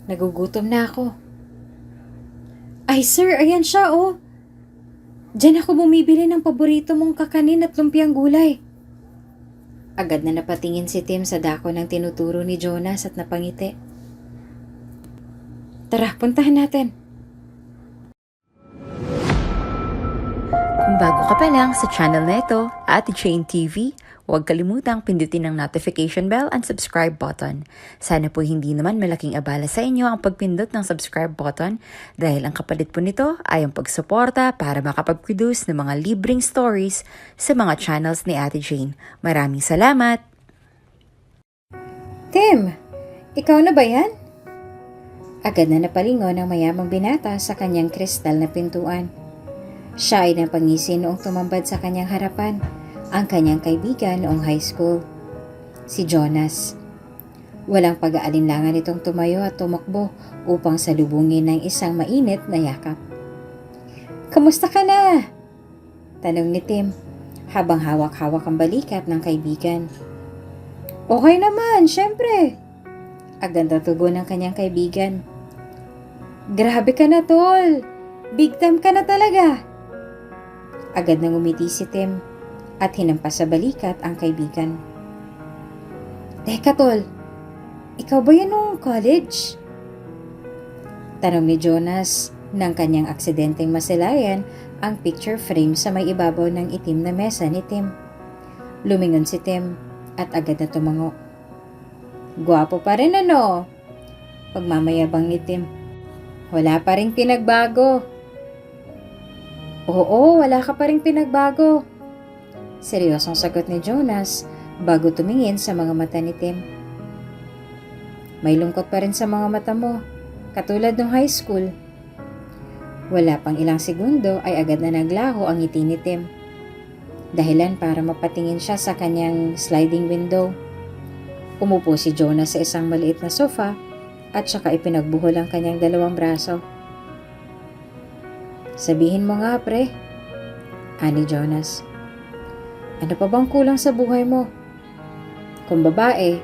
Nagugutom na ako. Ay sir, ayan siya oh. Diyan ako bumibili ng paborito mong kakanin at lumpiang gulay. Agad na napatingin si Tim sa dako ng tinuturo ni Jonas at napangiti. Tara, puntahan natin. Kung bago ka pa lang sa channel na ito, Ate Jane TV, huwag kalimutang pindutin ang notification bell and subscribe button. Sana po hindi naman malaking abala sa inyo ang pagpindot ng subscribe button dahil ang kapalit po nito ay ang pagsuporta para makapag-produce ng mga libreng stories sa mga channels ni Ate Jane. Maraming salamat! Tim, ikaw na ba yan? Agad na napalingon ang mayamang binata sa kanyang kristal na pintuan. Siya ay napangisi noong tumambad sa kanyang harapan, ang kanyang kaibigan noong high school, si Jonas. Walang pag-aalinlangan itong tumayo at tumakbo upang salubungin ng isang mainit na yakap. Kamusta ka na? Tanong ni Tim habang hawak-hawak ang balikat ng kaibigan. Okay naman, syempre. Agad na tugon ng kanyang kaibigan. Grabe ka na, tol. Big time ka na talaga. Agad nang umiti si Tim at hinampas sa balikat ang kaibigan. Teka tol, ikaw ba yan nung college? Tanong ni Jonas nang kanyang aksidenteng masilayan ang picture frame sa may ibabaw ng itim na mesa ni Tim. Lumingon si Tim at agad na tumango. Gwapo pa rin ano? Pagmamayabang ni Tim. Wala pa rin pinagbago. Oo, wala ka pa rin pinagbago. Seryosong sagot ni Jonas bago tumingin sa mga mata ni Tim. May lungkot pa rin sa mga mata mo, katulad ng high school. Wala pang ilang segundo ay agad na naglaho ang ngiti ni Tim. Dahilan para mapatingin siya sa kanyang sliding window. Umupo si Jonas sa isang maliit na sofa at saka ipinagbuhol ang kanyang dalawang braso. Sabihin mo nga pre, ani Jonas. Ano pa bang kulang sa buhay mo? Kung babae,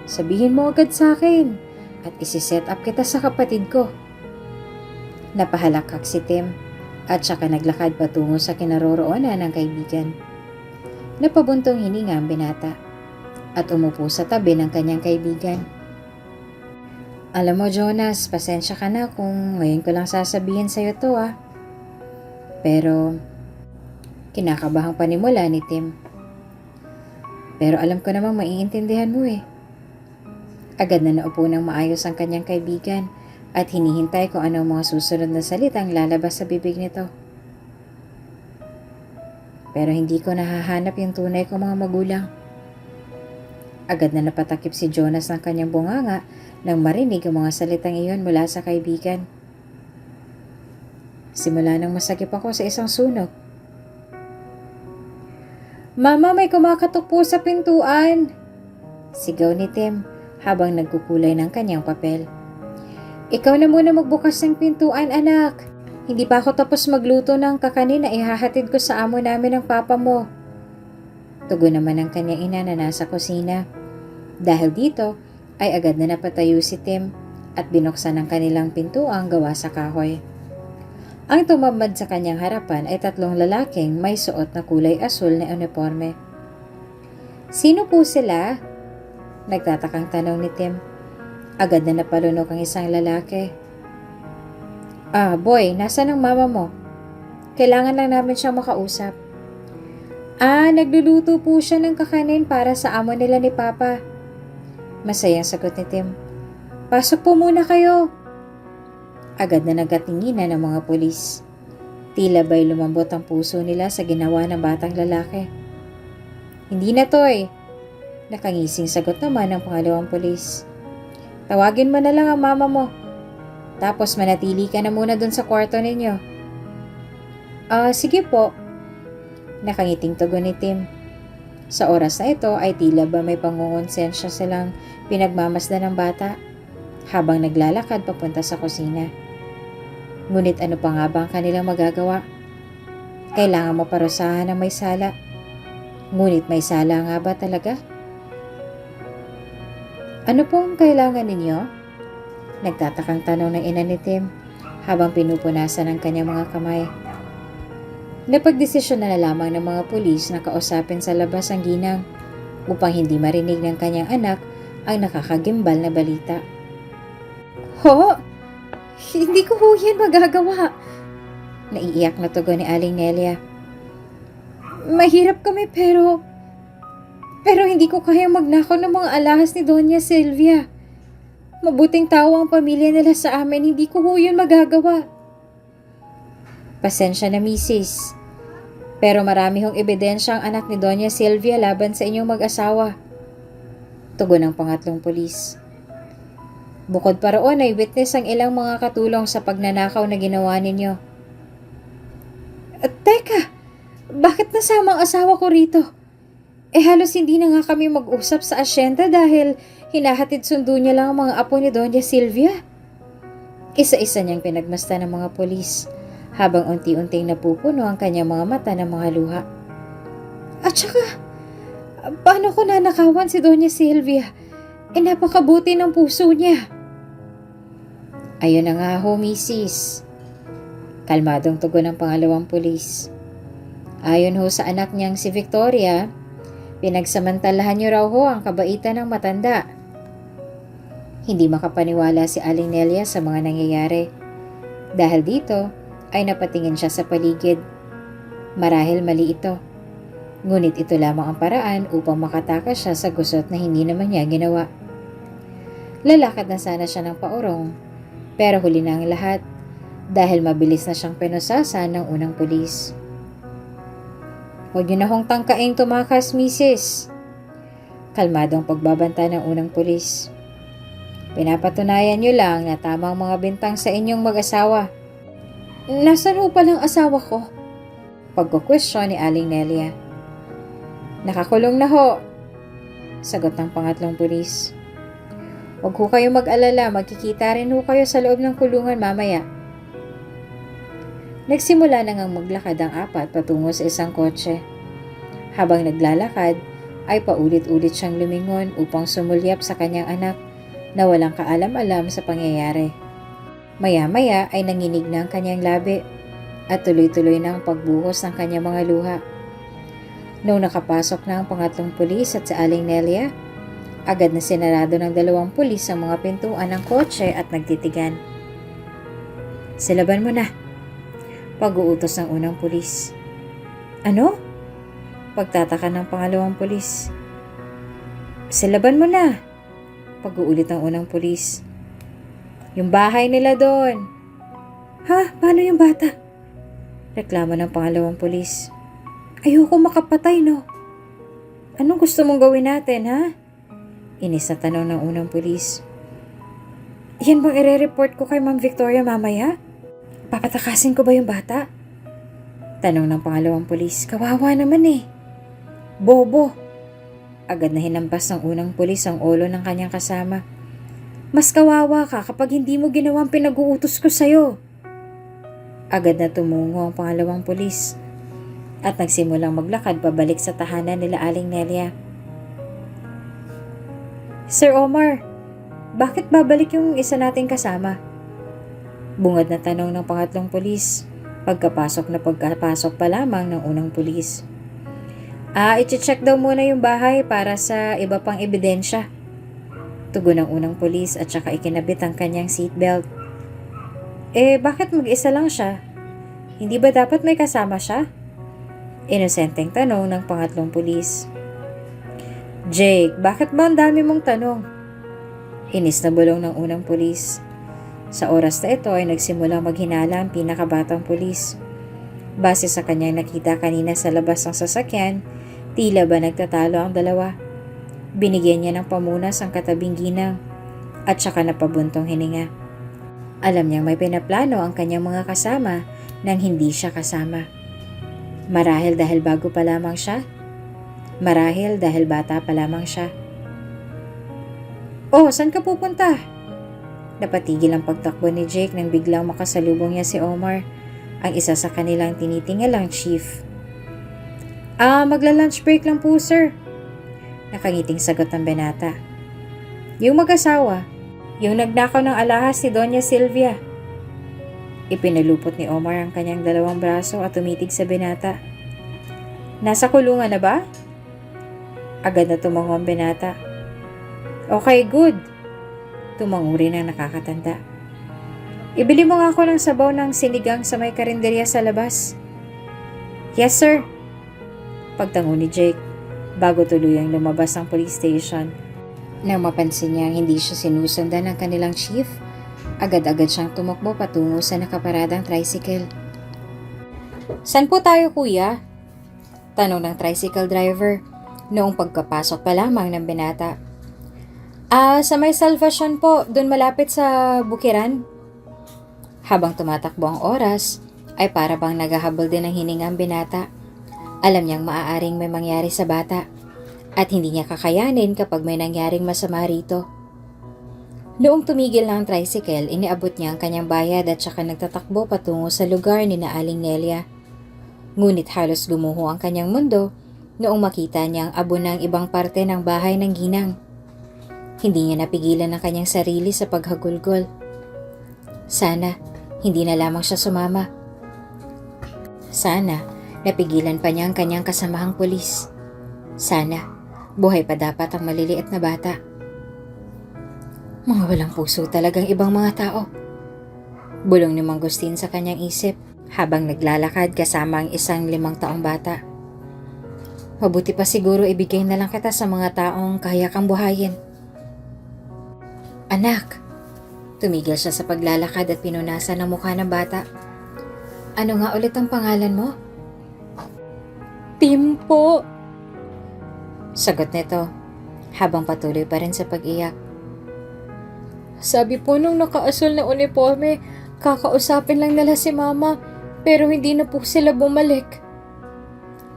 sabihin mo agad sa akin at isi-set up kita sa kapatid ko. Napahalakak si Tim at saka naglakad patungo sa kinaroroonan ng kaibigan. Napabuntong hininga ang binata at umupo sa tabi ng kanyang kaibigan. Alam mo Jonas, pasensya ka na kung ngayon ko lang sasabihin sa'yo to ah. Pero, kinakabahang panimula ni Tim. Pero alam ko namang maiintindihan mo eh. Agad na naupo ng maayos ang kanyang kaibigan at hinihintay kung ano ang mga susunod na salitang lalabas sa bibig nito. Pero hindi ko nahahanap yung tunay kong mga magulang. Agad na napatakip si Jonas ng kanyang bunganga nang marinig ang mga salitang iyon mula sa kaibigan. Simula nang masagip ako sa isang sunog. Mama, may kumakatok po sa pintuan! Sigaw ni Tim habang nagkukulay ng kanyang papel. Ikaw na muna magbukas ng pintuan, anak. Hindi pa ako tapos magluto ng kakanin na ihahatid ko sa amo namin ng papa mo. Tugon naman ng kanyang ina na nasa kusina. Dahil dito, ay agad na napatayo si Tim at binuksan ang kanilang pintuang gawa sa kahoy. Ang tumambad sa kanyang harapan ay tatlong lalaking may suot na kulay asul na uniforme. Sino po sila? Nagtatakang tanong ni Tim. Agad na napalunok ang isang lalaki. Boy, nasaan ang mama mo? Kailangan lang namin siyang makausap. Nagluluto po siya ng kakanin para sa amo nila ni Papa. Masayang sagot ni Tim. Pasok po muna kayo. Agad na nagatinginan ng mga pulis. Tila ba'y lumambot ang puso nila sa ginawa ng batang lalaki. Hindi na toy. Nakangising sagot naman ng pangalawang pulis. Tawagin mo na lang ang mama mo. Tapos manatili ka na muna dun sa kwarto ninyo. Sige po. Nakangiting tugon ni Tim. Sa oras na ito ay tila ba may pangungonsensya silang pinagmamasdan ng bata habang naglalakad papunta sa kusina. Ngunit ano pa nga ba ang kanilang magagawa? Kailangan maparusahan ng may sala. Ngunit may sala nga ba talaga? Ano pong kailangan ninyo? Nagtatakang tanong ng ina ni Tim habang pinupunasan ang kanyang mga kamay. Napagdesisyon na lamang ng mga pulis na kausapin sa labas ang ginang upang hindi marinig ng kanyang anak ang nakakagimbal na balita. Ho! Hindi ko ho yan magagawa! Naiiyak na tugon ni Aling Nelia. Mahirap kami pero hindi ko kayang magnakaw ng mga alahas ni Doña Silvia. Mabuting tao ang pamilya nila sa amin, hindi ko ho yun magagawa. Pasensya na, misis. Pero marami hong ebidensya ang anak ni Doña Silvia laban sa inyong mag-asawa. Tugon ng pangatlong pulis. Bukod pa roon ay witness ang ilang mga katulong sa pagnanakaw na ginawa ninyo. Teka, bakit nasama ang asawa ko rito? Halos hindi na nga kami mag-usap sa asyenda dahil hinahatid sundo niya lang ang mga apo ni Doña Silvia. Isa-isa niyang pinagmasta ng mga pulis habang unti-unting napupuno ang kanyang mga mata ng mga luha. At saka, paano ko nanakawan si Doña Silvia? Napakabuti ng puso niya. Ayun na nga ho, misis. Kalmadong tugon ng pangalawang pulis. Ayon ho sa anak niyang si Victoria, pinagsamantalahan niyo raw ho ang kabaitan ng matanda. Hindi makapaniwala si Aling Nelia sa mga nangyayari. Dahil dito, ay napatingin siya sa paligid. Marahil mali ito. Ngunit ito lamang ang paraan upang makatakas siya sa gusot na hindi naman niya ginawa. Lalakad na sana siya ng paurong, pero huli na ang lahat dahil mabilis na siyang pinusasan ng unang pulis. Huwag niyo na hong tangkaing tumakas, misis. Kalmadong pagbabanta ng unang pulis. Pinapatunayan niyo lang na tamang mga bintang sa inyong mag-asawa. Nasaan ho palang asawa ko? Pagkukwestiyon ni Aling Nelia. Nakakulong na ho, sagot ng pangatlong pulis. Huwag ho kayo mag-alala, magkikita rin ho kayo sa loob ng kulungan mamaya. Nagsimula na ngang maglakad ang apat patungo sa isang kotse. Habang naglalakad, ay paulit-ulit siyang lumingon upang sumulyap sa kanyang anak na walang kaalam-alam sa pangyayari. Maya-maya ay nanginig na ang kanyang labi at tuloy-tuloy na ang pagbuhos ng kanyang mga luha. Noong nakapasok na ang pangatlong pulis at si Aling Nelia, agad na sinarado ng dalawang pulis ang mga pintuan ng kotse at nagtitigan. Silaban mo na, pag-uutos ng unang pulis. Ano? Pagtataka ng pangalawang pulis. Silaban mo na, pag-uulit ng unang pulis. Yung bahay nila doon. Ha? Paano yung bata? Reklamo ng pangalawang pulis. Ayoko makapatay, no? Anong gusto mong gawin natin, ha? Inis na tanong ng unang pulis. Yan bang ire-report ko kay Ma'am Victoria mamaya? Papatakasin ko ba yung bata? Tanong ng pangalawang pulis. Kawawa naman eh. Bobo. Agad na hinampas ng unang pulis ang ulo ng kanyang kasama. Mas kawawa ka kapag hindi mo ginawa ang pinag-uutos ko sa'yo. Agad na tumungo ang pangalawang pulis at nagsimulang maglakad pabalik sa tahanan nila Aling Nelia. Sir Omar, bakit babalik yung isa nating kasama? Bungad na tanong ng pangatlong pulis, pagkapasok pa lamang ng unang pulis. I-check daw muna yung bahay para sa iba pang ebidensya. Tugon ng unang pulis at saka ikinabit ang kanyang seatbelt. Bakit mag-isa lang siya? Hindi ba dapat may kasama siya? Inosenteng tanong ng pangatlong pulis. Jake, bakit ba ang dami mong tanong? Inis na bulong ng unang pulis. Sa oras na ito ay nagsimula maghinala ang pinakabatang pulis. Base sa kanyang nakita kanina sa labas ng sasakyan, tila ba nagtatalo ang dalawa. Binigyan niya ng pamunas ang katabing ginang at saka napabuntong hininga. Alam niyang may pinaplano ang kanyang mga kasama nang hindi siya kasama. Marahil dahil bago pa lamang siya. Marahil dahil bata pa lamang siya. Oh, saan ka pupunta? Napatigil ang pagtakbo ni Jake nang biglang makasalubong niya si Omar, ang isa sa kanilang tinitingalang chief. Magla-lunch break lang po, sir. Nakangiting sagot ng binata. Yung mag-asawa, Yung nagnakaw ng alahas si Doña Silvia. Ipinalupot ni Omar ang kanyang dalawang braso at tumitig sa binata. Nasa kulungan na ba? Agad na tumango ang binata. Okay, good. Tumango rin ang nakakatanda. Ibili mo nga ako ng sabaw ng sinigang sa may karinderya sa labas. Yes, sir. Pagtango ni Jake, bago tuluyang lumabas ang police station. Nang mapansin niyang hindi siya sinusundan ng kanilang chief, agad-agad siyang tumakbo patungo sa nakaparadang tricycle. San po tayo, kuya? Tanong ng tricycle driver noong pagkapasok pa lamang ng binata. Sa may Salvation po, dun malapit sa Bukiran. Habang tumatakbo ang oras, ay para bang naghahabol din ng hininga ang binata. Alam niyang maaaring may mangyari sa bata at hindi niya kakayanin kapag may nangyaring masama rito. Noong tumigil na ang tricycle, iniabot niya ang kanyang bayad at saka nagtatakbo patungo sa lugar ni na Aling Nelia. Ngunit halos gumuho ang kanyang mundo noong makita niyang abo ng ibang parte ng bahay ng ginang. Hindi niya napigilan ang kanyang sarili sa paghagulgol. Sana, hindi na lamang siya sumama. Sana, napigilan pa niya ang kanyang kasamahang pulis. Sana, buhay pa dapat ang maliliit na bata. Mga walang puso talagang ibang mga tao. Bulong ni Mangustin sa kanyang isip habang naglalakad kasama ang isang 5 taong bata. Mabuti pa siguro ibigay na lang kita sa mga taong kaya kang buhayin. Anak! Tumigil siya sa paglalakad at pinunasan ang mukha ng bata. Ano nga ulit ang pangalan mo? Tim po! Sagot nito habang patuloy pa rin sa pag-iyak. Sabi po nung nakaasul na uniforme, kakausapin lang nila si mama pero hindi na po sila bumalik.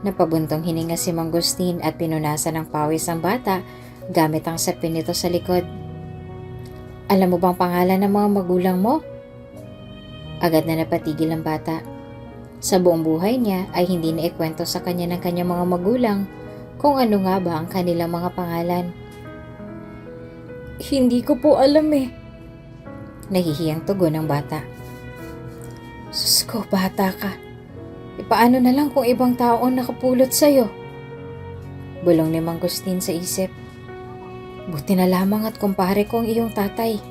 Napabuntong hininga si Mangustin at pinunasan ng pawis ang bata gamit ang sapin nito sa likod. Alam mo bang pangalan ng mga magulang mo? Agad na napatigil ang bata. Sa buong buhay niya ay hindi na ikwento sa kanya ng kanyang mga magulang kung ano nga ba ang kanilang mga pangalan. Hindi ko po alam eh. Nahihiyang tugon ng bata. Sus ko, bata ka. Paano na lang kung ibang tao ang nakapulot sa'yo? Bulong ni Mangustin sa isip. Buti na lamang at kumpare ko ang iyong tatay.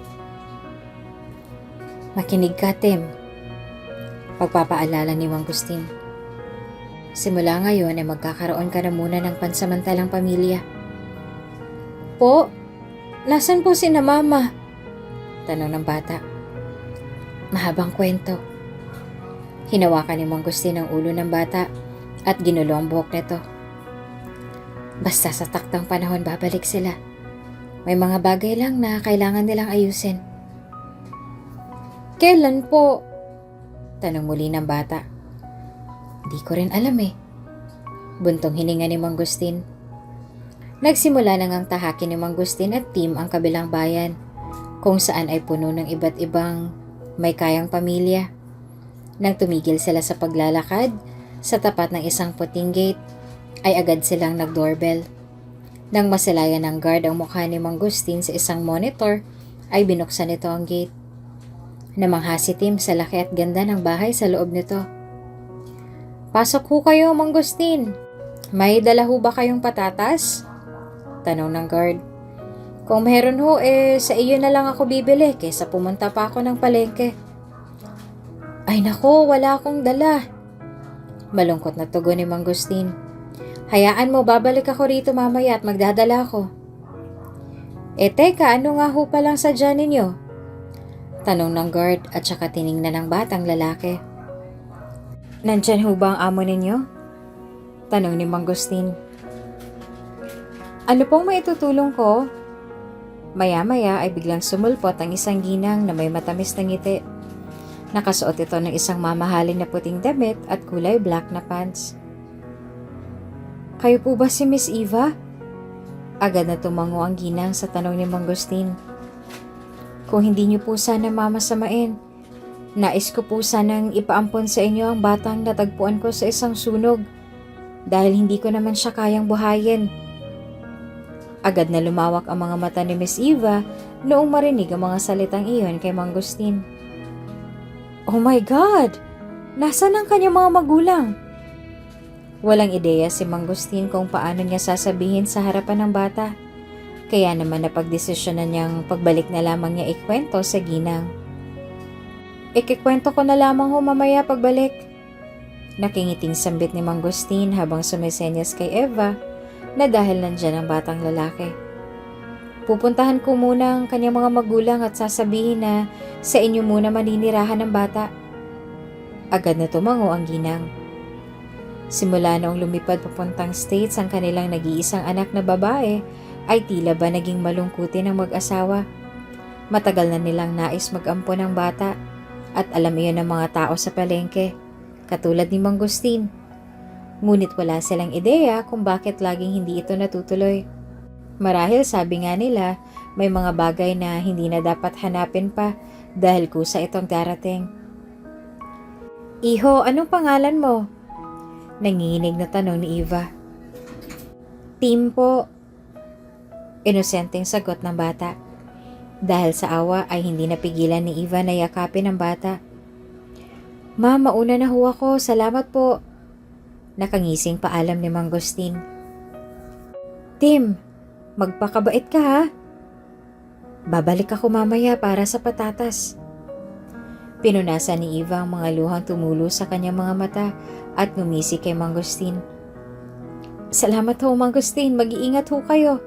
Makinig ka, Tim. Pagpapaalala ni Mangustin. Simula ngayon ay magkakaroon ka na muna ng pansamantalang pamilya. Po? Nasaan po si na mama? Tanong ng bata. Mahabang kwento. Hinawakan ni Mangustin ang ulo ng bata at ginulo ang buhok nito. Basta sa taktang panahon babalik sila. May mga bagay lang na kailangan nilang ayusin. Kailan po? Tanong muli ng bata. Di ko rin alam eh. Buntong hininga ni Mangustin. Nagsimula na ngang tahakin ni Mangustin at Tim ang kabilang bayan, kung saan ay puno ng iba't ibang may kayang pamilya. Nang tumigil sila sa paglalakad, sa tapat ng isang puting gate, ay agad silang nag-doorbell. Nang masilayan ng guard ang mukha ni Mangustin sa isang monitor, ay binuksan nito ang gate. Namangha si Tim sa laki at ganda ng bahay sa loob nito. Pasok ho kayo, Mangustin. May dala ho ba kayong patatas? Tanong ng guard. Kung meron ho, sa iyo na lang ako bibili kaysa pumunta pa ako ng palengke. Ay nako, wala akong dala. Malungkot na tugon ni Mangustin. Hayaan mo, babalik ako rito mamaya at magdadala ako. Teka, ano nga ho palang sadya ninyo? Tanong ng guard at saka tiningnan ng batang lalaki. Nandyan ho ba ang amo ninyo? Tanong ni Mangustin. Ano pong maitutulong ko? Maya-maya ay biglang sumulpot ang isang ginang na may matamis na ngiti. Nakasuot ito ng isang mamahalin na puting damit at kulay black na pants. Kayo po ba si Miss Eva? Agad na tumango ang ginang sa tanong ni Mangustin. Kung hindi niyo po sana mamasamain, nais ko po sanang ipaampon sa inyo ang batang natagpuan ko sa isang sunog dahil hindi ko naman siya kayang buhayin. Agad na lumawak ang mga mata ni Miss Eva noong marinig ang mga salitang iyon kay Mangustin. Oh my God! Nasaan ang kanyang mga magulang? Walang ideya si Mangustin kung paano niya sasabihin sa harapan ng bata. Kaya naman napagdesisyonan niyang pagbalik na lamang niya ikwento sa ginang. Ikikwento ko na lamang ho mamaya pagbalik. Nakingiting sambit ni Mangustin habang sumisenyas kay Eva na dahil nandyan ang batang lalaki. Pupuntahan ko muna ang kanyang mga magulang at sasabihin na sa inyo muna maninirahan ng bata. Agad na tumango ang ginang. Simula noong lumipad papuntang States ang kanilang nag-iisang anak na babae ay tila ba naging malungkutin ang mag-asawa. Matagal na nilang nais mag-ampon ng bata at alam iyon ng mga tao sa palengke, katulad ni Mangustin. Ngunit wala silang ideya kung bakit laging hindi ito natutuloy. Marahil sabi nga nila, may mga bagay na hindi na dapat hanapin pa dahil kusa itong darating. Iho, anong pangalan mo? Nanginginig na tanong ni Eva. Tim po. Inosenteng sagot ng bata. Dahil sa awa ay hindi napigilan ni Eva na yakapin ang bata. Ma, mauna na ho ako. Salamat po. Nakangising paalam ni Mangustin. Tim, magpakabait ka ha. Babalik ako mamaya para sa patatas. Pinunasan ni Eva ang mga luhang tumulo sa kanyang mga mata at ngumisi kay Mangustin. Salamat ho, Mangustin. Mag-iingat ho kayo.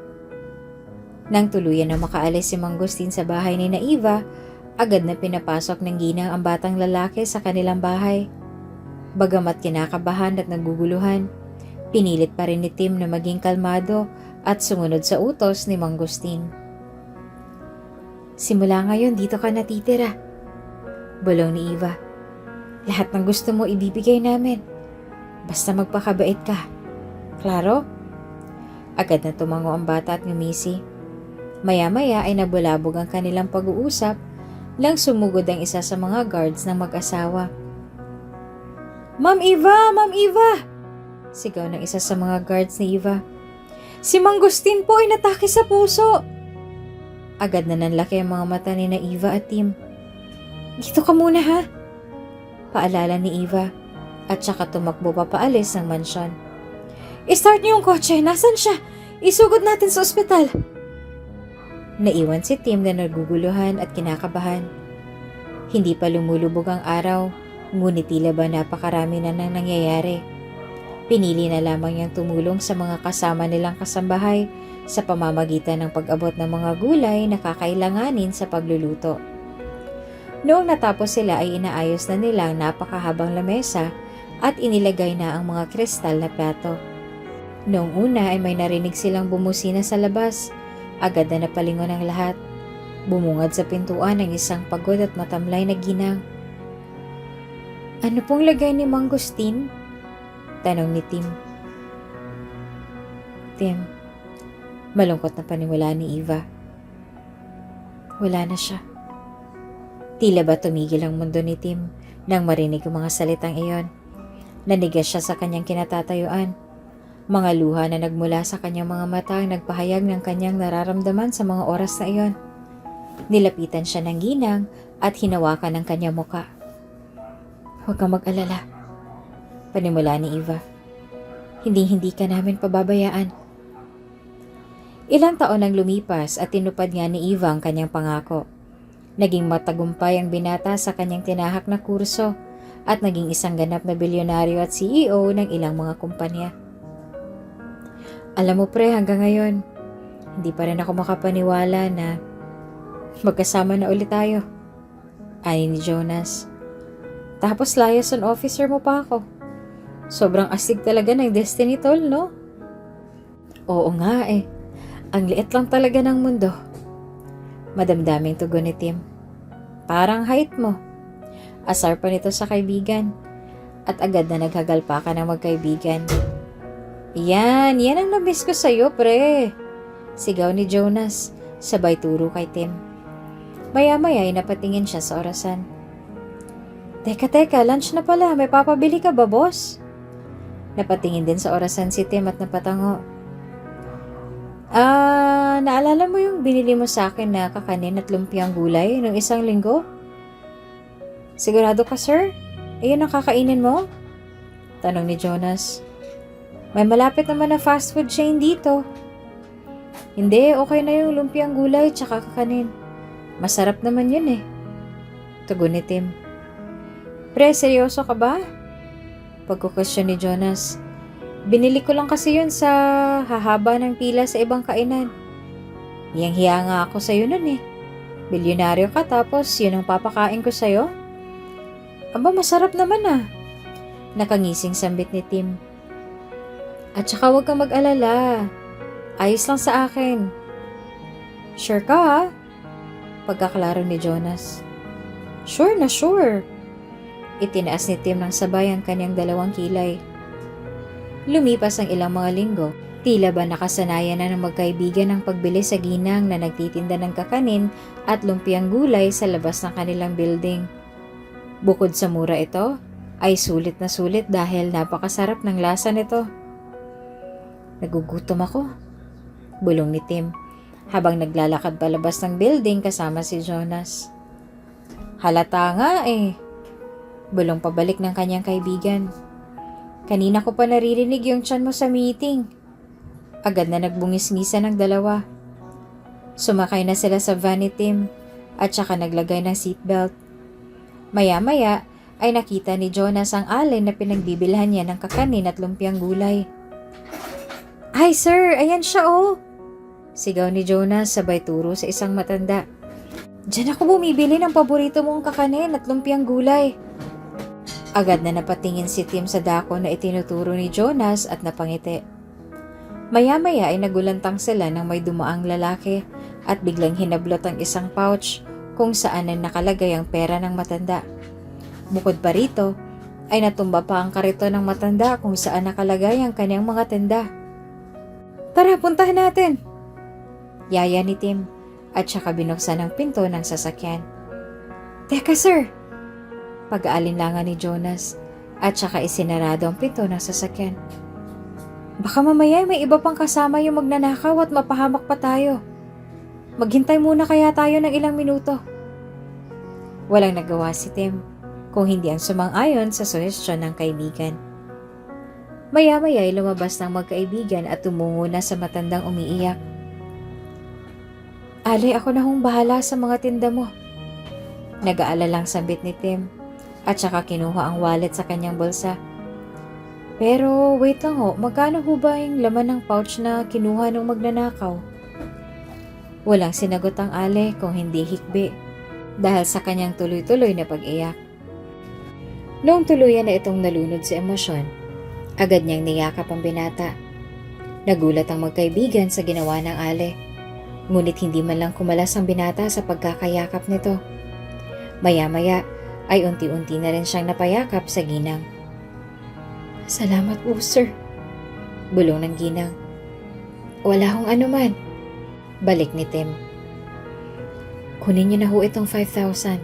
Nang tuluyan na makaalis si Mangustin sa bahay ni Eva, agad na pinapasok ng ginang ang batang lalaki sa kanilang bahay. Bagamat kinakabahan at naguguluhan, pinilit pa rin ni Tim na maging kalmado at sumunod sa utos ni Mangustin. Simula ngayon dito ka natitira. Bulong ni Eva. Lahat ng gusto mo ibibigay namin. Basta magpakabait ka. Klaro? Agad na tumango ang bata at ngumisi. Maya-maya ay nabulabog ang kanilang pag-uusap lang sumugod ang isa sa mga guards ng mag-asawa. Ma'am Eva! Ma'am Eva! Sigaw ng isa sa mga guards ni Eva. Si Mangustin po ay natake sa puso! Agad na nanlaki ang mga mata ni Eva at Tim. Dito ka muna ha! Paalala ni Eva at saka tumakbo pa paalis ng mansyon. I-start niyo yung kotse! Nasaan siya? Isugod natin sa ospital! Naiwan si Tim na naguguluhan at kinakabahan. Hindi pa lumulubog ang araw, ngunit tila ba napakarami na nang nangyayari. Pinili na lamang niyang tumulong sa mga kasama nilang kasambahay sa pamamagitan ng pag-abot ng mga gulay na kakailanganin sa pagluluto. Noong natapos sila ay inaayos na nila ang napakahabang lamesa at inilagay na ang mga kristal na plato. Noong una ay may narinig silang bumusina sa labas. Agad na napalingon ang lahat. Bumungad sa pintuan ang isang pagod at matamlay na ginang. Ano pong lagay ni Mangustin? Tanong ni Tim. Tim, malungkot na paniwala ni Eva. Wala na siya. Tila ba tumigil ang mundo ni Tim nang marinig ang mga salitang iyon. Nanigas siya sa kanyang kinatatayuan. Mga luha na nagmula sa kanyang mga mata ang nagpahayag ng kanyang nararamdaman sa mga oras na iyon. Nilapitan siya ng ginang at hinawakan ang kanyang muka. Huwag kang mag-alala. Panimula ni Eva. Hindi ka namin pababayaan. Ilang taon ang lumipas at tinupad nga ni Eva ang kanyang pangako. Naging matagumpay ang binata sa kanyang tinahak na kurso at naging isang ganap na bilyonaryo at CEO ng ilang mga kumpanya. Alam mo pre, hanggang ngayon, hindi pa rin ako makapaniwala na magkasama na ulit tayo. Ani ni Jonas. Tapos liaison officer mo pa ako. Sobrang astig talaga ng destiny tol, no? Oo nga eh. Ang liit lang talaga ng mundo. Madamdaming tugon ni Tim. Parang height mo. Asar pa nito sa kaibigan. At agad na naghagalpakan ng magkaibigan. Yan ang namiss ko sa'yo, pre. Sigaw ni Jonas, sabay turo kay Tim. Maya-maya ay napatingin siya sa orasan. Teka, lunch na pala. May papabili ka ba, boss? Napatingin din sa orasan si Tim at napatango. Naalala mo yung binili mo sa akin na kakanin at lumpiang gulay nung isang linggo? Sigurado ka, sir? Ayun ang kakainin mo? Tanong ni Jonas. May malapit naman na fast food chain dito. Hindi, okay na yung lumpiang gulay tsaka kakanin. Masarap naman yun eh. Tugon ni Tim. Pre, seryoso ka ba? Pagkukwestiyon ni Jonas. Binili ko lang kasi yun sa hahaba ng pila sa ibang kainan. Hiyang-hiya nga ako sa'yo nun eh. Bilyonaryo ka tapos yun ang papakain ko sa'yo? Aba, masarap naman ah. Nakangising sambit ni Tim. At saka huwag kang mag-alala. Ayos lang sa akin. Sure ka ha? Pagkaklaro ni Jonas. Sure na sure. Itinaas ni Tim ng sabay ang kanyang dalawang kilay. Lumipas ang ilang mga linggo. Tila ba nakasanayan na ng magkaibigan ang pagbili sa ginang na nagtitinda ng kakanin at lumpiang gulay sa labas ng kanilang building. Bukod sa mura ito, ay sulit na sulit dahil napakasarap ng lasa nito. Nagugutom ako, bulong ni Tim habang naglalakad palabas ng building kasama si Jonas. Halata nga eh, bulong pabalik ng kanyang kaibigan. Kanina ko pa naririnig yung tiyan mo sa meeting. Agad na nagbungis-ngisan ng dalawa. Sumakay na sila sa van ni Tim at saka naglagay ng seatbelt. Maya-maya ay nakita ni Jonas ang allen na pinagbibilhan niya ng kakanin at lumpiang gulay. Ay sir, ayan siya oh! Sigaw ni Jonas sabay turo sa isang matanda. Diyan ako bumibili ng paborito mong kakanin at lumpiang gulay. Agad na napatingin si Tim sa dako na itinuturo ni Jonas at napangiti. Maya-maya ay nagulantang sila nang may dumaang lalaki at biglang hinablot ang isang pouch kung saan ay nakalagay ang pera ng matanda. Bukod pa rito, ay natumba pa ang karito ng matanda kung saan nakalagay ang kanyang mga tenda. Tara, puntahan natin! Yaya ni Tim at saka binuksan ang pinto ng sasakyan. Teka sir! Pag-aalinlangan ni Jonas at saka isinarado ang pinto ng sasakyan. Baka mamaya may iba pang kasama yung magnanakaw at mapahamak pa tayo. Maghintay muna kaya tayo ng ilang minuto. Walang nagawa si Tim kung hindi ang sumang-ayon sa suhestyon ng kaibigan. Maya-maya ay lumabas ng magkaibigan at tumungo na sa matandang umiiyak. Alay, ako na hong bahala sa mga tinda mo. Nag-aalalang sambit ni Tim at saka kinuha ang wallet sa kanyang bulsa. Pero wait lang ho, magkano ho ba yung laman ng pouch na kinuha ng magnanakaw? Walang sinagot ang ale kung hindi hikbi dahil sa kanyang tuloy-tuloy na pag-iyak. Noong tuluyan na itong nalunod sa emosyon, agad niyang niyakap ang binata. Nagulat ang magkaibigan sa ginawa ng ale, ngunit hindi man lang kumalas ang binata sa pagkakayakap nito. Maya-maya ay unti-unti na rin siyang napayakap sa ginang. Salamat po, sir. Bulong ng ginang. Wala hong anuman. Balik ni Tim. Kunin niyo na ho itong 5,000.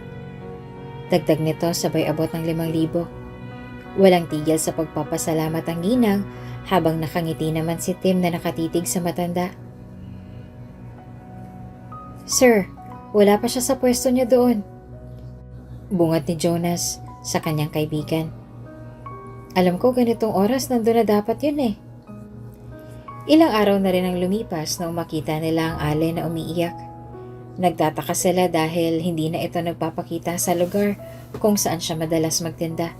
Dagdag nito sabay abot ng 5,000. Walang tigil sa pagpapasalamat ang ginang habang nakangiti naman si Tim na nakatitig sa matanda. Sir, wala pa siya sa pwesto niya doon. Bungat ni Jonas sa kanyang kaibigan. Alam ko ganitong oras nandun na dapat yun eh. Ilang araw na rin ang lumipas nang makita nila ang ale na umiiyak. Nagtataka sila dahil hindi na ito nagpapakita sa lugar kung saan siya madalas magtinda.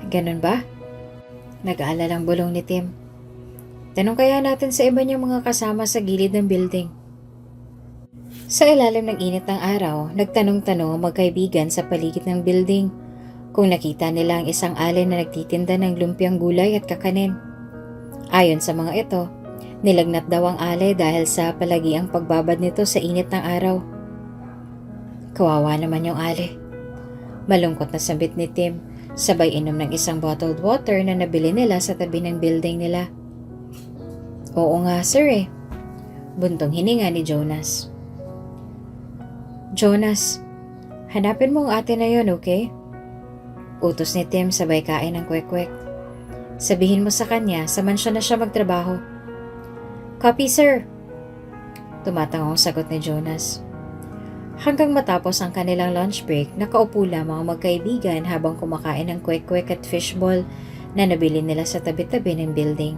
Ganun ba? Nag-aalalang bulong ni Tim. Tanong kaya natin sa iba niyang mga kasama sa gilid ng building. Sa ilalim ng init ng araw, nagtanong-tanong ang magkaibigan sa paligid ng building kung nakita nila ang isang allen na nagtitinda ng lumpiang gulay at kakanin. Ayon sa mga ito, nilagnat daw ang ale dahil sa palagiang pagbabad nito sa init ng araw. Kawawa naman yung ale. Malungkot na sambit ni Tim, sabay inom ng isang bottled water na nabili nila sa tabi ng building nila. Oo nga sir eh. Buntong hininga ni Jonas. Jonas, hanapin mo ang ate na yon, okay? Utos ni Tim sabay kain ng kwek-kwek. Sabihin mo sa kanya sa mansyon na siya magtrabaho. Copy, sir. Tumatangong sagot ni Jonas. Hanggang matapos ang kanilang lunch break, nakaupo lamang ang magkaibigan habang kumakain ng kwek-kwek at fishball na nabili nila sa tabi-tabi ng building.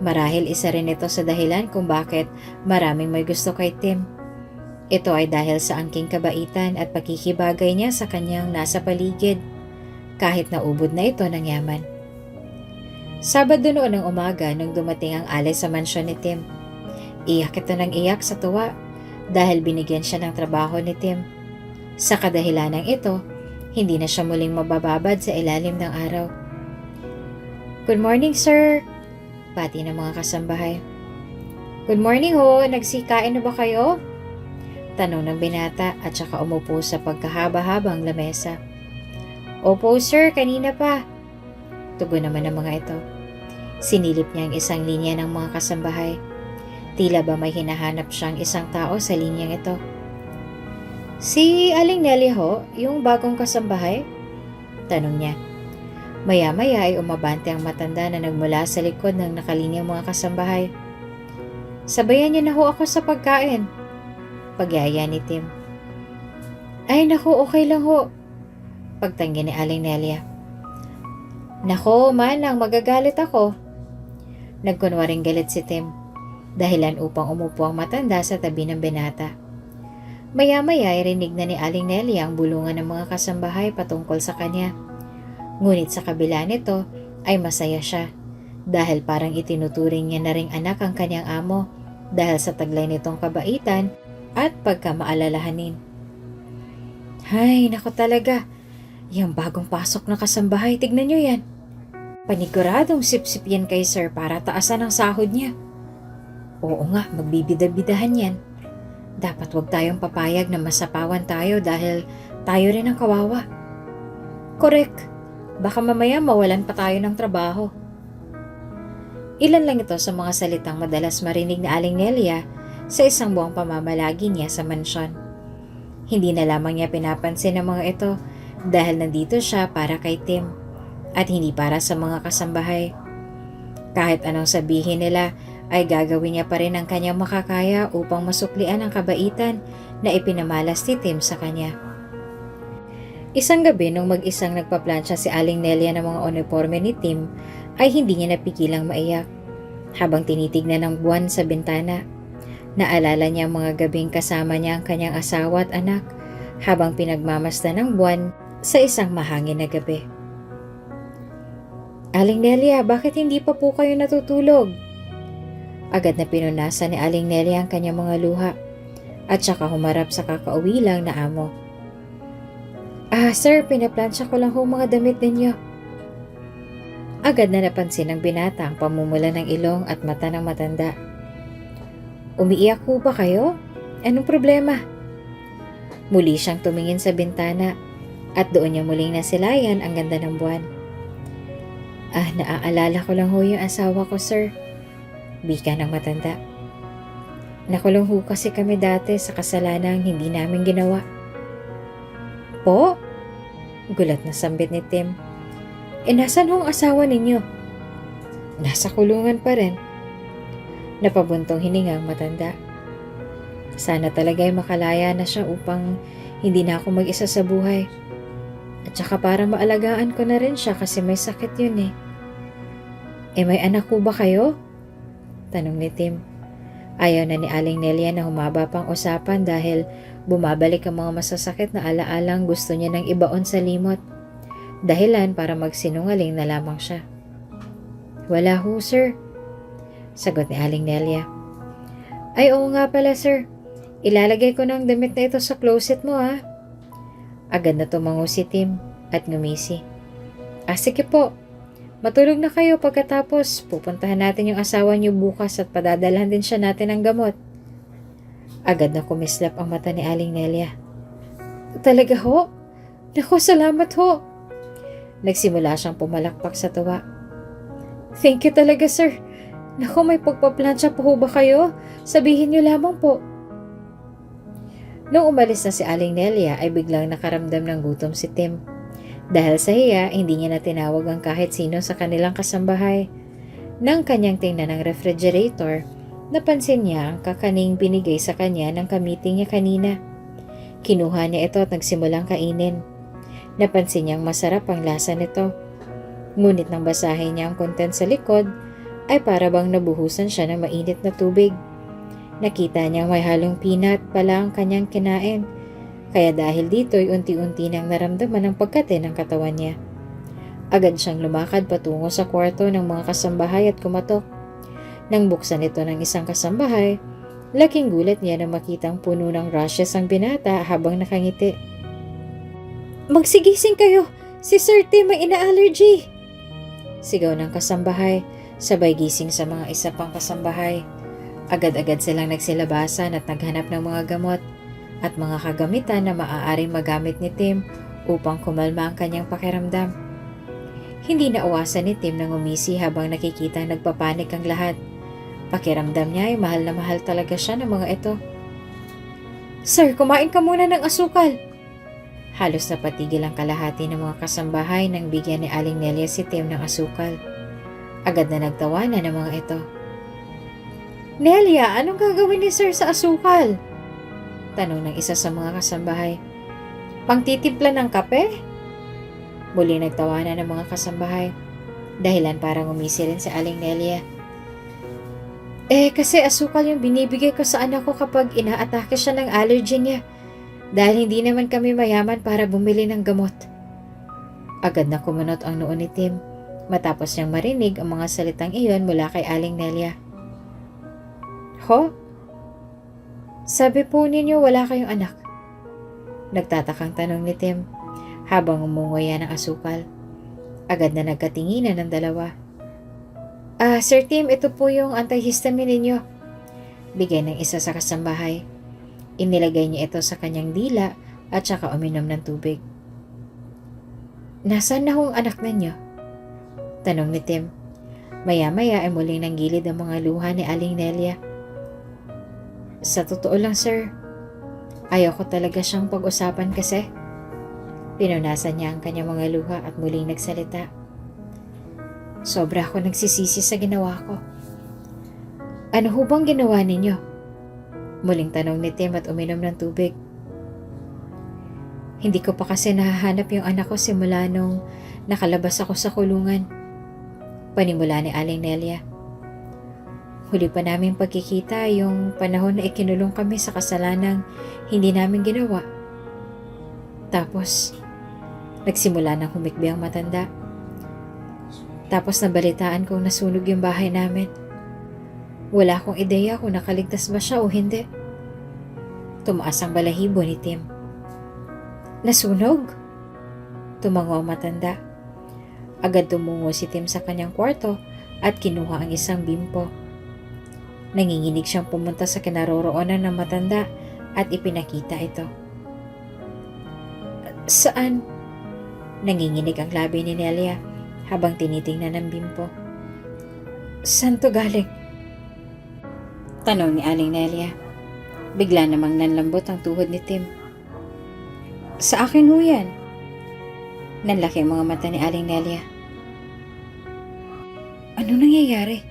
Marahil isa rin ito sa dahilan kung bakit maraming may gusto kay Tim. Ito ay dahil sa angking kabaitan at pakikibagay niya sa kanyang nasa paligid, kahit naubod na ito ng yaman. Sabado noon ng umaga nung dumating ang alay sa mansyon ni Tim. Iyak ito ng iyak sa tuwa dahil binigyan siya ng trabaho ni Tim. Sa kadahilanang ito, hindi na siya muling mabababad sa ilalim ng araw. Good morning, sir! Pati ng mga kasambahay. Good morning ho! Nagsikain na ba kayo? Tanong ng binata at saka umupo sa pagkahaba-habang lamesa. Opo, sir, kanina pa. Tugon naman ng mga ito. Sinilip niya ang isang linya ng mga kasambahay. Tila ba may hinahanap siyang isang tao sa linyang ito. Si Aling Nelly ho, yung bagong kasambahay? Tanong niya. Maya-maya ay umabante ang matanda na nagmula sa likod ng nakalinyang mga kasambahay. Sabayan niyo na ho ako sa pagkain. Pagyaya ni Tim. Ay naku, okay lang ho. Pagtanggi ni Aling Nelia. Nako, manang magagalit ako. Nagkunwaring galit si Tim. Dahilan upang umupo ang matanda sa tabi ng binata. Maya-maya ay rinig na ni Aling Nelia ang bulungan ng mga kasambahay patungkol sa kanya. Ngunit sa kabila nito ay masaya siya dahil parang itinuturing niya na ring anak ang kanyang amo dahil sa taglay nitong kabaitan at pagkamaalalahanin. Hay, nako talaga. Yang bagong pasok na kasambahay, tignan nyo yan. Paniguradong sip-sip yan kay sir para taasan ang sahod niya. Oo nga, magbibida-bidahan yan. Dapat wag tayong papayag na masapawan tayo dahil tayo rin ang kawawa. Correct. Baka mamaya mawalan pa tayo ng trabaho. Ilan lang ito sa mga salitang madalas marinig ni Aling Nelia sa isang buwang pamamalagi niya sa mansyon. Hindi na lamang niya pinapansin ang mga ito dahil nandito siya para kay Tim at hindi para sa mga kasambahay. Kahit anong sabihin nila ay gagawin niya pa rin ang kanyang makakaya upang masuklian ang kabaitan na ipinamalas ni Tim sa kanya. Isang gabi nung mag-isang nagpaplansya si Aling Nelia ng mga uniforme ni Tim ay hindi niya napigilang maiyak habang tinitignan ng buwan sa bintana. Naalala niya ang mga gabing kasama niya ang kanyang asawa at anak habang pinagmamasdan ng buwan sa isang mahangin na gabi. Aling Nelia, bakit hindi pa po kayo natutulog? Agad na pinunasan ni Aling Nelia ang kanyang mga luha at saka humarap sa kakauwi lang na amo. Sir, pinaplansya ko lang ho mga damit ninyo. Agad na napansin ng binata ang pamumula ng ilong at mata ng matanda. Umiiyak ho ba kayo? Anong problema? Muli siyang tumingin sa bintana at doon niya muling nasilayan ang ganda ng buwan. Naaalala ko lang ho yung asawa ko, sir. Bika ng matanda. Nakulong ho kasi kami dati sa kasalanang hindi namin ginawa. Po? Gulat na sambit ni Tim. Nasan ho ang asawa ninyo? Nasa kulungan pa rin. Napabuntong hininga ang matanda. Sana talaga ay makalaya na siya upang hindi na ako mag-isa sa buhay. At saka para maalagaan ko na rin siya kasi may sakit yun eh. May anak ko ba kayo? Tanong ni Tim. Ayaw na ni Aling Nelia na humaba pang usapan dahil bumabalik ang mga masasakit na alaalang gusto niya nang ibaon sa limot. Dahilan para magsinungaling na lamang siya. Wala ho, sir. Sagot ni Aling Nelia. Ay, oo nga pala, sir. Ilalagay ko ng damit na ito sa closet mo, ha? Agad na tumango si Tim at ngumisi. Sige po. Matulog na kayo pagkatapos pupuntahan natin yung asawa niyo bukas at padadalhan din siya natin ng gamot. Agad na kumislap ang mata ni Aling Nelia. Talaga ho? Naku, salamat ho. Nagsimula siyang pumalakpak sa tuwa. Thank you talaga, sir. Naku, may pagpaplansya po ho ba kayo? Sabihin niyo lamang po. Nung umalis na si Aling Nelia ay biglang nakaramdam ng gutom si Tim. Dahil sa hiya, hindi niya na tinawag ang kahit sino sa kanilang kasambahay. Nang kanyang tingnan ng refrigerator, Napansin niya ang kakaning binigay sa kanya ng kamiting niya kanina. Kinuha niya ito at nagsimulang kainin. Napansin niyang masarap ang lasa nito. Ngunit nang basahin niya ang content sa likod, ay para bang nabuhusan siya ng mainit na tubig. Nakita niyang may halong peanut pala ang kanyang kinain. Kaya dahil dito'y unti-unti nang naramdaman ang pagkate ng katawan niya. Agad siyang lumakad patungo sa kwarto ng mga kasambahay at kumatok. Nang buksan ito ng isang kasambahay, laking gulat niya na makitang puno ng rashes ang binata habang nakangiti. "Magsigising kayo! Si Sir Tim may ina-allergy!" Sigaw ng kasambahay, sabay gising sa mga isa pang kasambahay. Agad-agad silang nagsilabasan at naghanap ng mga gamot at mga kagamitan na maaaring magamit ni Tim upang kumalma ang kanyang pakiramdam. Hindi nauwasan ni Tim na ngumisi habang nakikita nagpapanik ang lahat. Pakiramdam niya ay mahal na mahal talaga siya ng mga ito. "Sir, kumain ka muna ng asukal!" Halos napatigil ang kalahati ng mga kasambahay nang bigyan ni Aling Nelia si Tim ng asukal. Agad na nagtawanan ng mga ito. "Nelia, anong gagawin ni Sir sa asukal?" Tanong ng isa sa mga kasambahay. "Pangtitimpla ng kape?" Muli nagtawanan ng mga kasambahay. Dahilan para ngumisi rin si Aling Nelia. Kasi asukal yung binibigay ko sa anak ko kapag inaatake siya ng allergy niya. Dahil hindi naman kami mayaman para bumili ng gamot." Agad na kumunot ang noo ni Tim matapos niyang marinig ang mga salitang iyon mula kay Aling Nelia. "Ho? Sabi po ninyo wala kayong anak?" Nagtatakang tanong ni Tim habang umunguya ng asukal. Agad na nagkatinginan ng dalawa. Sir Tim, ito po yung antihistamine ninyo." Bigay ng isa sa kasambahay. Inilagay niya ito sa kanyang dila at saka uminom ng tubig. "Nasaan na hong anak ninyo?" Tanong ni Tim. Maya-maya ay muling nanggilid ang mga luha ni Aling Nelia. "Sa totoo lang, sir, ayaw ko talaga siyang pag-usapan kasi." Pinunasan niya ang kanyang mga luha at muling nagsalita. "Sobra ako nagsisisi sa ginawa ko." "Ano ho bang ginawa ninyo?" Muling tanong ni Tim at uminom ng tubig. "Hindi ko pa kasi nahahanap yung anak ko simula nung nakalabas ako sa kulungan." Panimula ni Aling Nelia. "Huli pa naming pagkikita yung panahon na ikinulong kami sa kasalanang hindi namin ginawa." Tapos, nagsimula ng humikbi ang matanda. "Tapos nabalitaan kong nasunog yung bahay namin. Wala akong ideya kung nakaligtas ba siya o hindi." Tumaas ang balahibo ni Tim. "Nasunog?" Tumango ang matanda. Agad tumungo si Tim sa kanyang kwarto at kinuha ang isang bimpo. Nanginginig siyang pumunta sa kinaroroonan ng matanda at ipinakita ito. "Saan?" Nanginginig ang labi ni Nelia habang tinitingnan ng bimpo. "Saan to galing?" Tanong ni Aling Nelia. Bigla namang nanlambot ang tuhod ni Tim. "Sa akin ho yan." Nanlaki ang mga mata ni Aling Nelia. "Ano nangyayari?"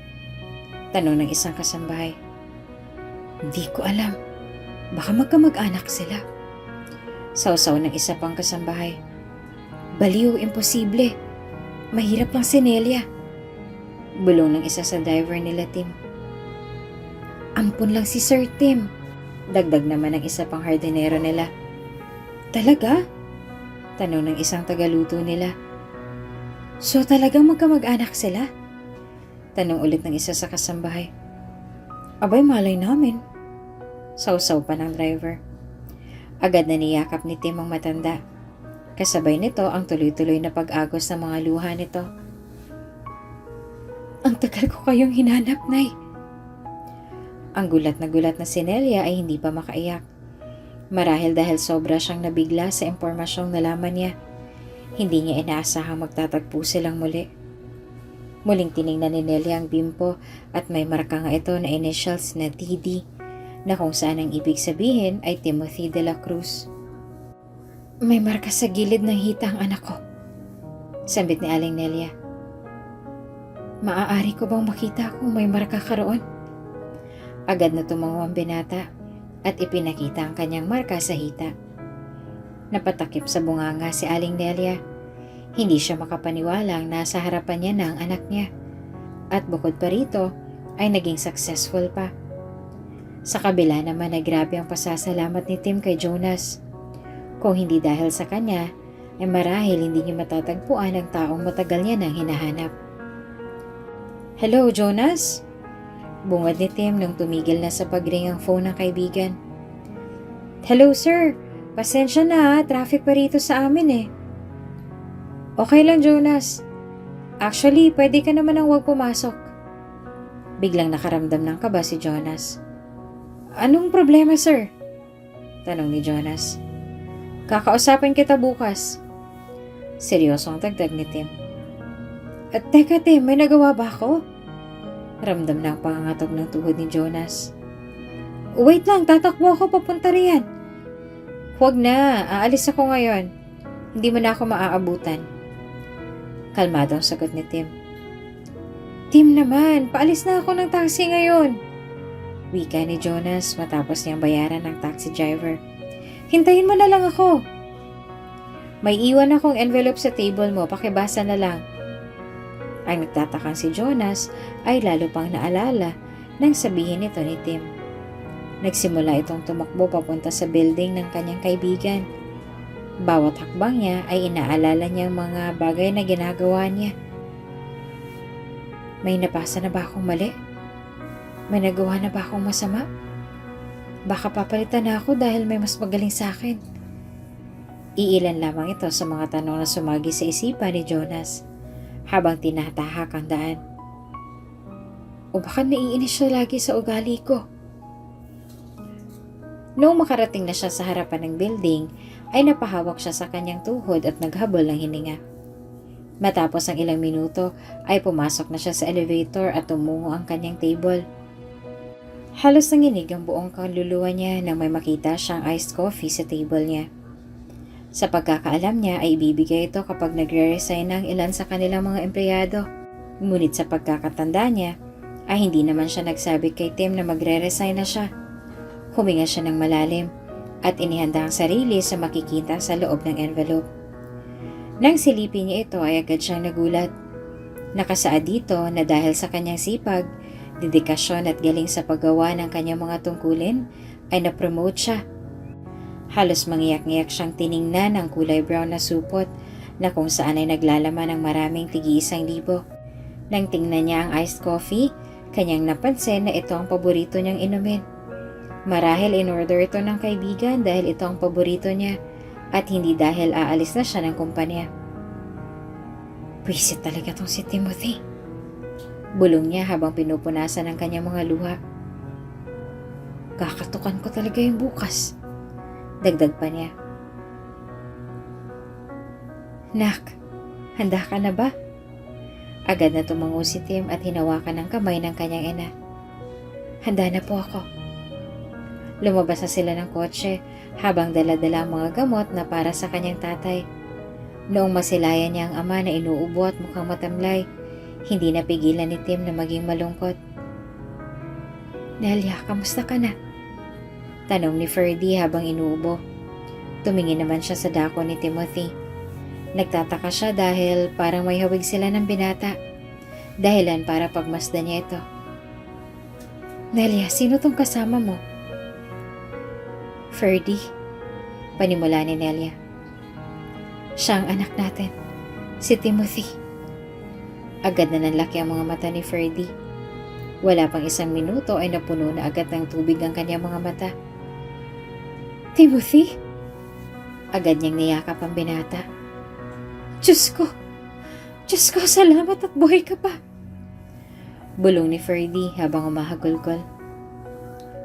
Tanong ng isang kasambahay. "Hindi ko alam. Baka magkamag-anak sila." Sausaw ng isa pang kasambahay. "Baliw, imposible. Mahirap lang si Nelia." Bulong ng isa sa driver nila Tim. "Ampun lang si Sir Tim." Dagdag naman ng isa pang hardinero nila. "Talaga?" Tanong ng isang tagaluto nila. "So talagang magkamag-anak sila?" Tanong ulit ng isa sa kasambahay. "Abay, malay namin." Sausaw pa ng driver. Agad na niyakap ni Tim ang matanda. Kasabay nito ang tuloy-tuloy na pag-agos ng mga luha nito. "Ang tagal ko kayong hinanap, Nay." Ang gulat na si Nelia ay hindi pa makaiyak. Marahil dahil sobra siyang nabigla sa impormasyong nalaman niya. Hindi niya inaasahang magtatagpo silang muli. Muling tiningnan ni Nelia ang bimpo at may marka nga ito na initials na TD na kung saan ang ibig sabihin ay Timothy de la Cruz. "May marka sa gilid ng hita ang anak ko," sambit ni Aling Nelia. "Maaari ko bang makita kung may marka ka roon?" Agad na tumango ang binata at ipinakita ang kanyang marka sa hita. Napatakip sa bunganga si Aling Nelia. Hindi siya makapaniwalang nasa harapan niya na ang anak niya. At bukod pa rito ay naging successful pa. Sa kabila naman ay grabe ang pasasalamat ni Tim kay Jonas. Kung hindi dahil sa kanya, ay marahil hindi niya matatagpuan ang taong matagal niya nang hinahanap. "Hello, Jonas?" Bungad ni Tim nang tumigil na sa pagring ang phone ng kaibigan. "Hello, sir. Pasensya na, traffic pa rito sa amin eh." "Okay lang, Jonas. Actually, pwede ka naman ang huwag pumasok." Biglang nakaramdam ng kaba si Jonas. "Anong problema, sir?" tanong ni Jonas. "Kakausapin kita bukas." Seryosong dagdag ni Tim. "At teka Tim, may nagawa ba ako?" Ramdam ng pangangatog ng tuhod ni Jonas. "Wait lang, tatakbo ako papunta riyan." "Huwag na, aalis ako ngayon. Hindi mo na ako maaabutan." Kalmadong sagot ni Tim. "Tim naman, paalis na ako ng taxi ngayon." Wika ni Jonas matapos niyang bayaran ng taxi driver. "Hintayin mo na lang ako." "May iwan akong envelope sa table mo, pakibasa na lang." Ang nagtatakang si Jonas ay lalo pang naalala nang sabihin nito ni Tim. Nagsimula itong tumakbo papunta sa building ng kanyang kaibigan. Bawat hakbang niya ay inaalala niyang mga bagay na ginagawa niya. May nabasa na ba akong mali? May nagawa na ba akong masama? Baka papalitan na ako dahil may mas magaling sa akin. Iilan lamang ito sa mga tanong na sumagi sa isipan ni Jonas habang tinatahak ang daan. O baka naiinis siya lagi sa ugali ko? Noong makarating na siya sa harapan ng building, ay napahawak siya sa kanyang tuhod at naghabol ng hininga. Matapos ang ilang minuto, ay pumasok na siya sa elevator at tumungo ang kanyang table. Halos nanginig ang buong kaluluwa niya nang may makita siyang iced coffee sa table niya. Sa pagkakaalam niya ay ibibigay ito kapag nagre-resign ang ilan sa kanilang mga empleyado. Ngunit sa pagkakatanda niya ay hindi naman siya nagsabi kay Tim na magre-resign na siya. Huminga siya ng malalim at inihanda ang sarili sa makikita sa loob ng envelope. Nang silipin niya ito ay agad siyang nagulat. Nakasaad dito na dahil sa kanyang sipag, dedikasyon at galing sa paggawa ng kanyang mga tungkulin ay na-promote siya. Halos mangiyak-ngiyak siyang tiningnan ang kulay brown na supot na kung saan ay naglalaman ng maraming tig-1,000. Nang tingnan niya ang iced coffee, kanyang napansin na ito ang paborito niyang inumin. Marahil in-order ito ng kaibigan dahil ito ang paborito niya at hindi dahil aalis na siya ng kumpanya. Pwisit talaga tong si Timothy. Bulong niya habang pinupunasan ang kanyang mga luha. Kakatukan ko talaga yung bukas. Dagdag pa niya. Nak, handa ka na ba? Agad na tumango si Tim at hinawakan ang kamay ng kanyang ina. Handa na po ako. Lumabas na sila ng kotse habang dala-dala ang mga gamot na para sa kanyang tatay. Noong masilayan niya ang ama na inuubo at mukhang matamlay, hindi napigilan ni Tim na maging malungkot. Nelia, kamusta ka na? Tanong ni Ferdy habang inuubo. Tumingin naman siya sa dako ni Timothy. Nagtataka siya dahil parang may hawig sila ng binata. Dahilan para pagmasdan niya ito. Nelia, sino tong kasama mo? Ferdy, panimula ni Nelia. Siya ang anak natin, si Timothy. Agad na nanlaki ang mga mata ni Ferdy. Wala pang isang minuto ay napuno na agad ng tubig ang kanyang mga mata. Timothy? Agad niyang niyakap ang binata. Diyos ko, salamat at buhay ka pa. Bulong ni Ferdy habang umahagulgol.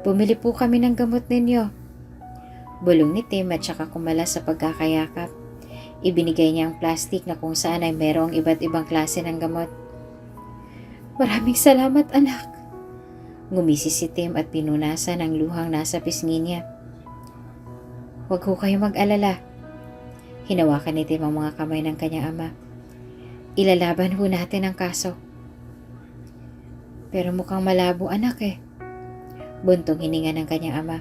Bumili po kami ng gamot ninyo. Bulong ni Tim at saka kumala sa pagkakayakap. Ibinigay niya ang plastic na kung saan ay merong iba't ibang klase ng gamot. Maraming salamat anak. Ngumisi si Tim at pinunasan ang luhang nasa pisngi niya. Huwag ho kayo mag-alala. Hinawakan ni Tim ang mga kamay ng kanyang ama. Ilalaban ho natin ang kaso. Pero mukhang malabo anak eh. Buntong hininga ng kanyang ama.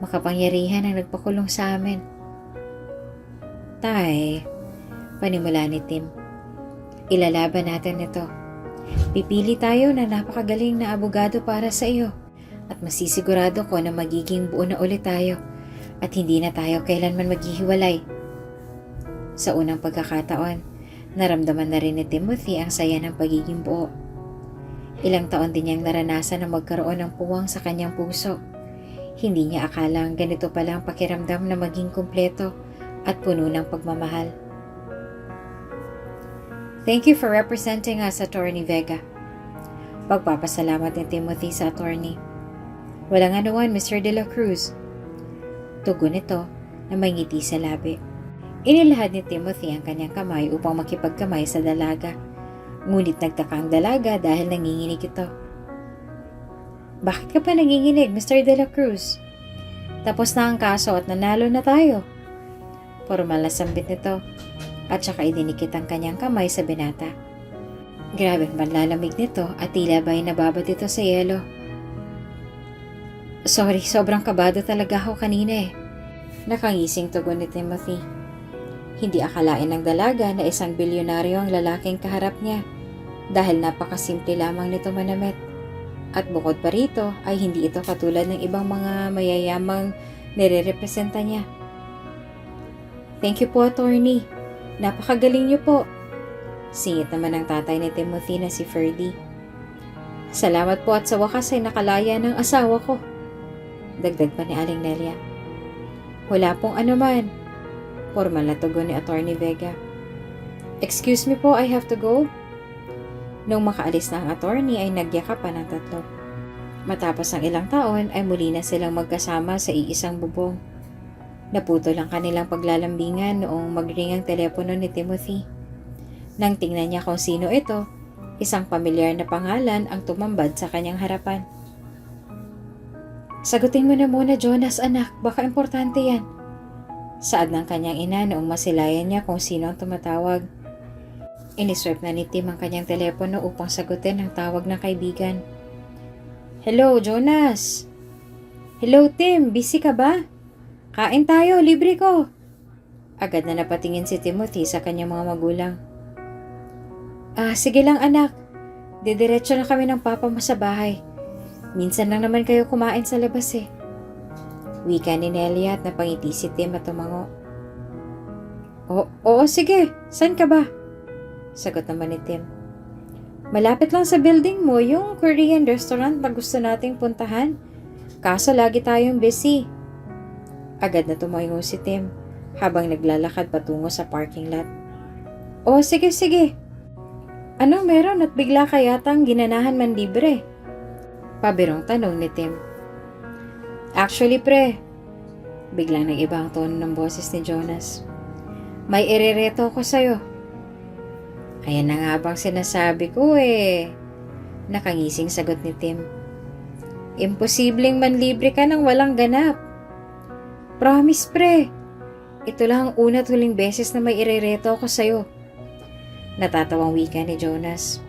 Makapangyarihan ang nagpakulong sa amin. Tay, panimula ni Tim. Ilalaban natin ito. Pipili tayo na napakagaling na abogado para sa iyo. At masisigurado ko na magiging buo na ulit tayo. At hindi na tayo kailanman maghihiwalay. Sa unang pagkakataon, naramdaman na rin ni Timothy ang saya ng pagiging buo. Ilang taon din niyang naranasan na magkaroon ng puwang sa kanyang puso. Hindi niya akalang ganito pala ang pakiramdam na maging kumpleto at puno ng pagmamahal. Thank you for representing us, Attorney Vega. Pagpapasalamat ni Timothy sa attorney. Walang anuman, Mr. De La Cruz. Tugon nito na may ngiti sa labi. Inilahad ni Timothy ang kanyang kamay upang makipagkamay sa dalaga. Ngunit nagtaka ang dalaga dahil nanginginig ito. Bakit ka pa nanginginig, Mr. De La Cruz? Tapos na ang kaso at nanalo na tayo. Formal na sambit nito at saka idinikit ang kanyang kamay sa binata. Grabe ang panlalamig nito at tila ba'y nababad ito sa yelo. Sorry, sobrang kabado talaga ako kanina eh. Nakangising tugon ni Timothy. Hindi akalain ng dalaga na isang bilyonaryo ang lalaking kaharap niya dahil napakasimple lamang nito manamit. At bukod pa rito ay hindi ito katulad ng ibang mga mayayamang nire-representa niya. Thank you po, attorney. Napakagaling niyo po. Singit naman ng tatay ni Timothy na si Ferdy. Salamat po at sa wakas ay nakalaya ng asawa ko. Dagdag pa ni Aling Nelia. Wala pong anuman. Formal na tugon ni Attorney Vega. Excuse me po, I have to go. Nung makaalis na ang attorney ay nagyakapan ang tatlo. Matapos ang ilang taon ay muli na silang magkasama sa iisang bubong. Naputol ang kanilang paglalambingan noong magring ang telepono ni Timothy. Nang tingnan niya kung sino ito, isang pamilyar na pangalan ang tumambad sa kanyang harapan. Sagutin mo na muna, Jonas, anak. Baka importante yan. Saad ng kanyang ina noong masilayan niya kung sino ang tumatawag. Iniswipe na ni Tim ang kanyang telepono upang sagutin ang tawag ng kaibigan. Hello, Jonas. Hello, Tim. Busy ka ba? Kain tayo, libre ko. Agad na napatingin si Timothy sa kanyang mga magulang. Sige lang anak. Didiretso na kami ng papa mo sa bahay. Minsan lang naman kayo kumain sa labas eh. Wika ni Nelia at napangiti si Tim at tumango. Oo, sige. Saan ka ba? Sagot naman ni Tim. Malapit lang sa building mo yung Korean restaurant na gusto nating puntahan. Kaso lagi tayong busy. Agad na tumayo si Tim habang naglalakad patungo sa parking lot. Sige. Ano meron at bigla ka yatang ginanahan man libre? Pabirong tanong ni Tim. Actually pre, biglang nag-iba ang tono ng boses ni Jonas. May irereto ko sa'yo. Ayan na nga bang sinasabi ko eh. Nakangising sagot ni Tim. Imposibleng manlibre ka nang walang ganap. Promise pre, ito lang ang una at huling beses na may irereto ko sa'yo. Natatawang wika ni Jonas.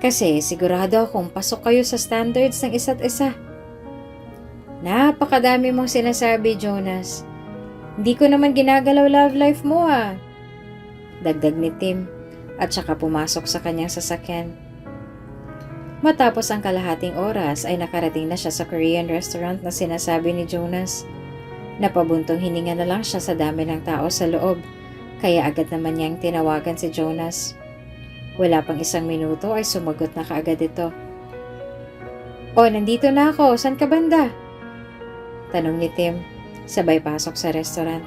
Kasi sigurado akong pasok kayo sa standards ng isa't isa. Napakadami mong sinasabi, Jonas. Hindi ko naman ginagalaw love life mo ah. Dagdag ni Tim at saka pumasok sa kanyang sasakyan. Matapos ang kalahating oras ay nakarating na siya sa Korean restaurant na sinasabi ni Jonas. Napabuntong hininga na lang siya sa dami ng tao sa loob, kaya agad naman niyang tinawagan si Jonas. Wala pang isang minuto ay sumagot na kaagad ito. Nandito na ako. Saan ka banda? Tanong ni Tim, sabay pasok sa restaurant.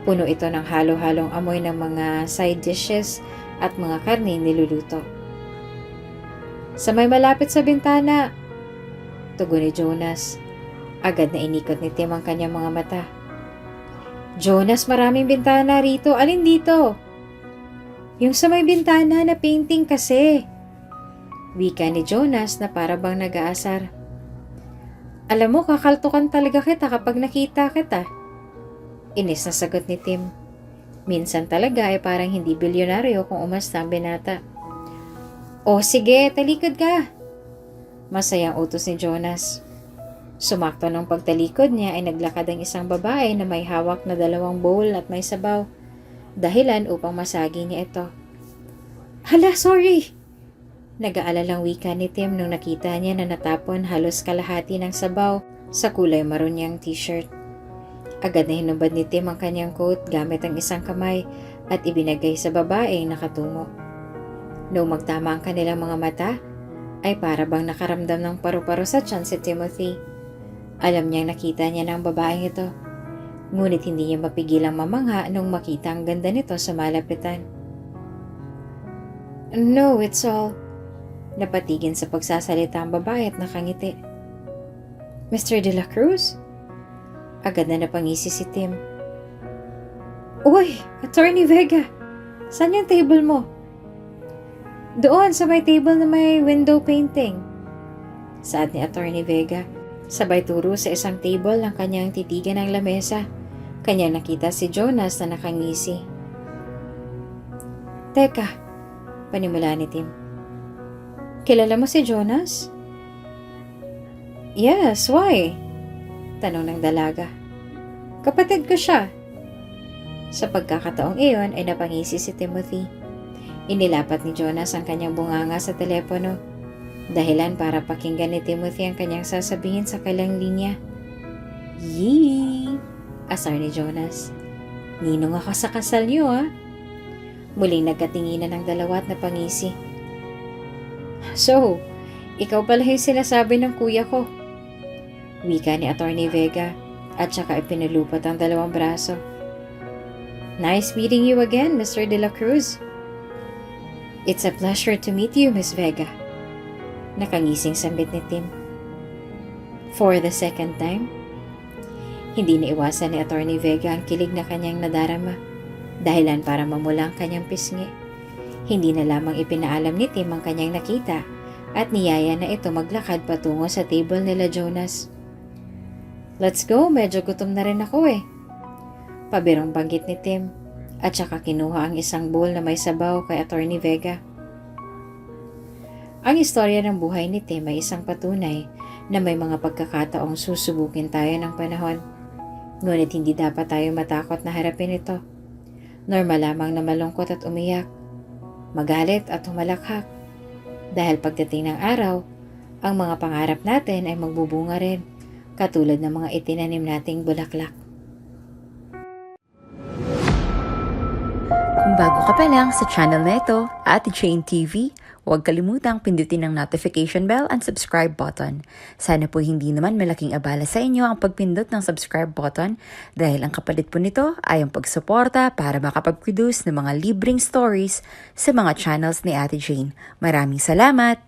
Puno ito ng halo-halong amoy ng mga side dishes at mga karne niluluto. Sa may malapit sa bintana, tugon ni Jonas. Agad na inikot ni Tim ang kanyang mga mata. Jonas, maraming bintana rito. Alin dito? Yung sa may bintana na painting kasi. Wika ni Jonas na para bang nag-aasar. Alam mo, kakaltukan talaga kita kapag nakita kita. Inis na sagot ni Tim. Minsan talaga ay parang hindi bilyonaryo kung umasta ang binata. Sige, talikod ka. Masayang utos ni Jonas. Sumakto ng pagtalikod niya ay naglakad ang isang babae na may hawak na 2 bowl at may sabaw. Dahilan upang masagi niya ito. Hala, sorry! Nag-aalalang wika ni Tim nung nakita niya na natapon halos kalahati ng sabaw sa kulay maroon niyang t-shirt. Agad na hinubad ni Tim ang kanyang coat gamit ang isang kamay at ibinagay sa babaeng nakatungo. Noong magtama ang kanilang mga mata, ay para bang nakaramdam ng paru-paro sa tiyan si Timothy. Alam niyang nakita niya na ang babaeng ito, ngunit hindi niya mapigilang mamangha nung makita ang ganda nito sa malapitan. No, it's all... Napatigin sa pagsasalita ang babae at nakangiti. Mr. De La Cruz? Agad na napangisi si Tim. Uy, Attorney Vega! Saan yung table mo? Doon sa may table na may window painting. Saad ni Attorney Vega. Sabay turo sa isang table ang kanyang titigan ng lamesa. Kanya nakita si Jonas na nakangisi. Teka, panimula ni Tim. Kilala mo si Jonas? Yes, why? Tanong ng dalaga. Kapatid ko siya. Sa pagkakataong iyon ay napangisi si Timothy. Inilapat ni Jonas ang kanyang bunganga sa telepono. Dahilan para pakinggan ni Timothy ang kanyang sasabihin sa kailang linya. Yee! Asar ni Jonas. Ninong ako sa kasal niyo Muling nagkatinginan ng dalawa at napangisi. So, ikaw pala yung sinasabi ng kuya ko. Wika ni Attorney Vega at saka ipinalupot ang 2 braso. Nice meeting you again, Mr. De La Cruz. It's a pleasure to meet you, Miss Vega. Nakangising sambit ni Tim. For the second time? Hindi naiwasan ni Attorney Vega ang kilig na kanyang nadarama. Dahilan para mamula ang kanyang pisngi. Hindi na lamang ipinaalam ni Tim ang kanyang nakita at niyaya na ito maglakad patungo sa table nila Jonas. Let's go, medyo gutom na rin ako Pabirong banggit ni Tim at saka kinuha ang isang bowl na may sabaw kay Attorney Vega. Ang istorya ng buhay ni Tim ay isang patunay na may mga pagkakataong susubukin tayo ng panahon. Ngunit hindi dapat tayo matakot na harapin ito. Normal lamang na malungkot at umiyak, magalit at humalakhak. Dahil pagdating ng araw, ang mga pangarap natin ay magbubunga rin, katulad ng mga itinanim nating bulaklak. Kung bago ka pa lang sa channel na ito, Ate Jane TV, huwag kalimutang pindutin ang notification bell and subscribe button. Sana po hindi naman malaking abala sa inyo ang pagpindot ng subscribe button dahil ang kapalit po nito ay ang pagsuporta para makapag-produce ng mga libreng stories sa mga channels ni Ate Jane. Maraming salamat!